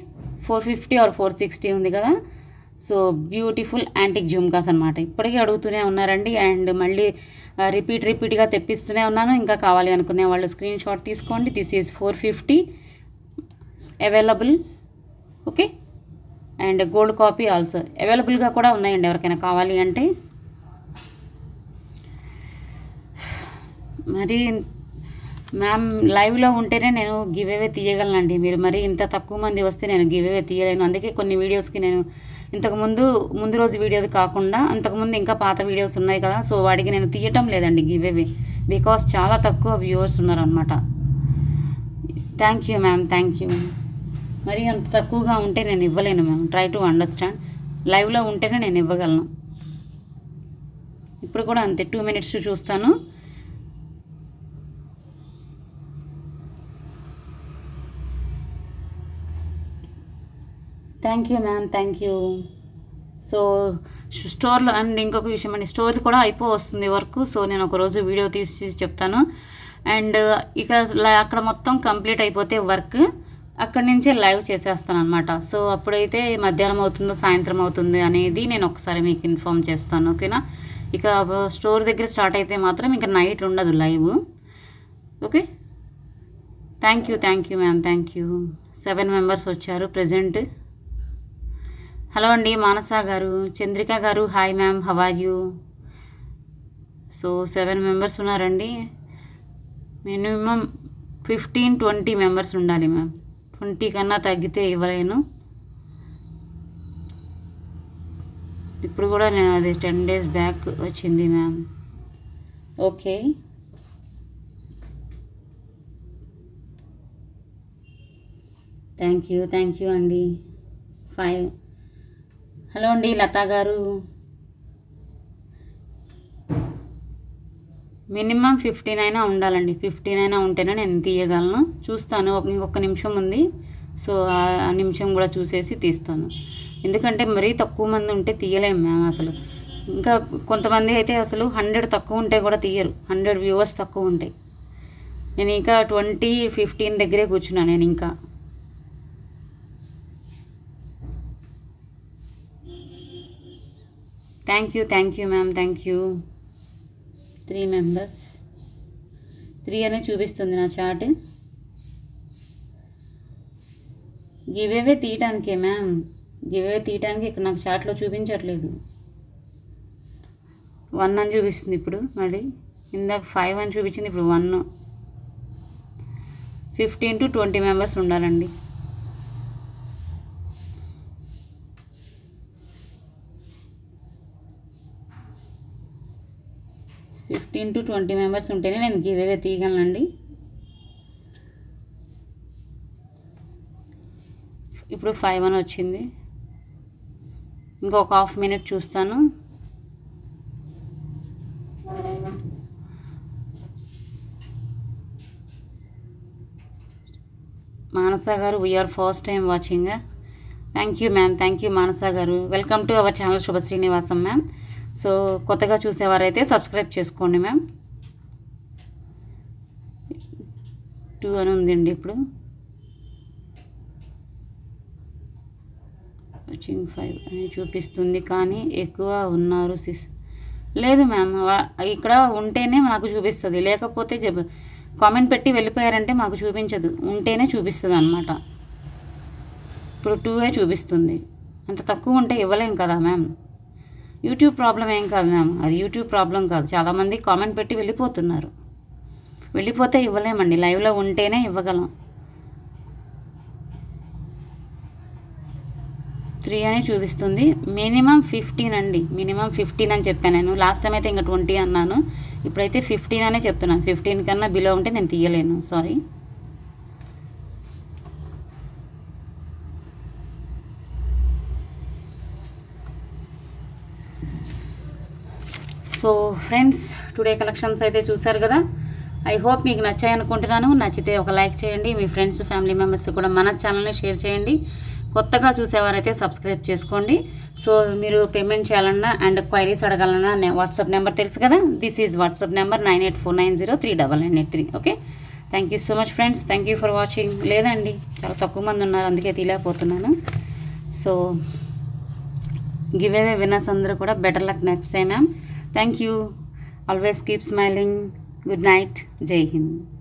450 or 460 ఉంది కదా. సో బ్యూటిఫుల్ యాంటిక్ జుమ్కాస్ అనమాట. ఇప్పటికీ అడుగుతూనే ఉన్నారండి, అండ్ మళ్ళీ రిపీట్గా తెప్పిస్తూనే ఉన్నాను. ఇంకా కావాలి అనుకునే వాళ్ళు స్క్రీన్ షాట్ తీసుకోండి. This is 450 available. Okay, and gold copy also అవైలబుల్గా కూడా ఉన్నాయండి ఎవరికైనా కావాలి అంటే. మరి మ్యామ్ లైవ్లో ఉంటేనే నేను గివ్ అవే తీయగలనండి. మీరు మరి ఇంత తక్కువ మంది వస్తే నేను గివ్ అవే తీయలేను. అందుకే కొన్ని వీడియోస్కి నేను ముందు రోజు వీడియోది కాకుండా అంతకుముందు ఇంకా పాత వీడియోస్ ఉన్నాయి కదా, సో వాటికి నేను తీయటం లేదండి గివ్ అవే, బికాస్ చాలా తక్కువ వ్యూవర్స్ ఉన్నారనమాట. Thank you ma'am, thank you. మరి అంత తక్కువగా ఉంటే నేను ఇవ్వలేను మ్యామ్. Try to understand. లైవ్లో ఉంటేనే నేను ఇవ్వగలను. ఇప్పుడు కూడా అంతే, 2 minutes చూస్తాను. Thank you ma'am, thank you. So స్టోర్లో అండ్ ఇంకొక విషయం అండి, స్టోర్ కూడా వస్తుంది వర్క్. సో నేను ఒకరోజు వీడియో తీసి చెప్తాను. అండ్ ఇక అక్కడ మొత్తం కంప్లీట్ అయిపోతే వర్క్ అక్కడి నుంచే లైవ్ చేసేస్తాను అనమాట. సో అప్పుడైతే మధ్యాహ్నం అవుతుందో సాయంత్రం అవుతుంది అనేది నేను ఒకసారి మీకు ఇన్ఫామ్ చేస్తాను. ఓకేనా, ఇక స్టోర్ దగ్గర స్టార్ట్ అయితే మాత్రం ఇంకా నైట్ ఉండదు live. Okay, thank you ma'am, thank you. 7 members వచ్చారు ప్రజెంట్. హలో అండి మానస గారు, చంద్రిక గారు, hi ma'am, how are you? So 7 members ఉన్నారండి. మినిమం 15-20 members ఉండాలి మ్యామ్. 20 కన్నా తగ్గితే ఇవ్వలేను. ఇప్పుడు కూడా నేను అది 10 days బ్యాక్ వచ్చింది మ్యామ్. ఓకే, థ్యాంక్ యూ అండి. 5. హలో అండి లతా గారు, మినిమం 15 అయినా ఉండాలండి. 15 అయినా ఉంటేనే నేను తీయగలను. చూస్తాను, ఇంకొక నిమిషం ఉంది. సో ఆ నిమిషం కూడా చూసేసి తీస్తాను. ఎందుకంటే మరీ తక్కువ మంది ఉంటే తీయలేము మ్యామ్ అసలు. ఇంకా కొంతమంది అయితే అసలు 100 తక్కువ ఉంటే కూడా తీయరు. 100 viewers తక్కువ ఉంటాయి. నేను ఇంకా 20-15 దగ్గరే కూర్చున్నాను నేను ఇంకా. Thank you ma'am, thank you. 3 members, 3 అనే చూపిస్తుంది నా చార్ట్. గివ్ అవే తీయటానికే మ్యామ్, గివ్ అవే తీయటానికి ఇక్కడ నాకు చార్ట్లో చూపించట్లేదు. 1 అని చూపిస్తుంది ఇప్పుడు. మళ్ళీ ఇందాక 5 అని చూపించింది, ఇప్పుడు 1. 15-20 members ఉండాలండి. ఫిఫ్టీన్ to 20 members ఉంటేనే నేను గివ్ అవే తీయగలనండి. ఇప్పుడు 5 అని వచ్చింది. ఇంకొక 1/2 minute చూస్తాను. మానస గారు, we're first time watching. Thank you ma'am, thank you Manasa గారు. Welcome to our channel Shubha Srinivasam ma'am. So కొత్తగా చూసేవారైతే సబ్స్క్రైబ్ చేసుకోండి మ్యామ్. 2 అని ఉందండి ఇప్పుడు. వాచింగ్ 5 అని చూపిస్తుంది, కానీ ఎక్కువ ఉన్నారు సిస్. లేదు మ్యామ్, ఇక్కడ ఉంటేనే మాకు చూపిస్తుంది. లేకపోతే కామెంట్ పెట్టి వెళ్ళిపోయారంటే మాకు చూపించదు. ఉంటేనే చూపిస్తుంది అన్నమాట. ఇప్పుడు 2 చూపిస్తుంది. అంత తక్కువ ఉంటే ఇవ్వలేం కదా మ్యామ్. యూట్యూబ్ ప్రాబ్లం ఏం కాదు మ్యామ్, అది యూట్యూబ్ ప్రాబ్లం కాదు. చాలామంది కామెంట్ పెట్టి వెళ్ళిపోతున్నారు. వెళ్ళిపోతే ఇవ్వలేమండి, లైవ్లో ఉంటేనే ఇవ్వగలం. 3 అని చూపిస్తుంది. మినిమం 15 అండి, మినిమం 15 అని చెప్పాను నేను. లాస్ట్ టైం అయితే ఇంకా 20 అన్నాను, ఇప్పుడైతే 15 అనే చెప్తున్నాను. 15 కన్నా బిలో ఉంటే నేను తీయలేను, sorry. So friends, today collections అయితే చూసారు కదా. ఐ హోప్ మీకు నచ్చాయి అనుకుంటున్నాను. నచ్చితే ఒక లైక్ చేయండి, మీ ఫ్రెండ్స్ ఫ్యామిలీ మెంబర్స్ కూడా మన ఛానల్ని షేర్ చేయండి. కొత్తగా చూసేవారైతే సబ్స్క్రైబ్ చేసుకోండి. సో మీరు పేమెంట్ చేయాలన్నా అండ్ క్వైరీస్ అడగాలన్నా వాట్సాప్ నెంబర్ తెలుసు కదా. This is WhatsApp number 9849039983. Okay, thank you so much friends, thank you for watching. లేదండి, చాలా తక్కువ మంది ఉన్నారు, అందుకే తీయలేకపోతున్నాను. సో గివ్ అవే విన్నర్స్ అందరూ కూడా better luck next time ma'am. Thank you. Always keep smiling. Good night. Jai Hind.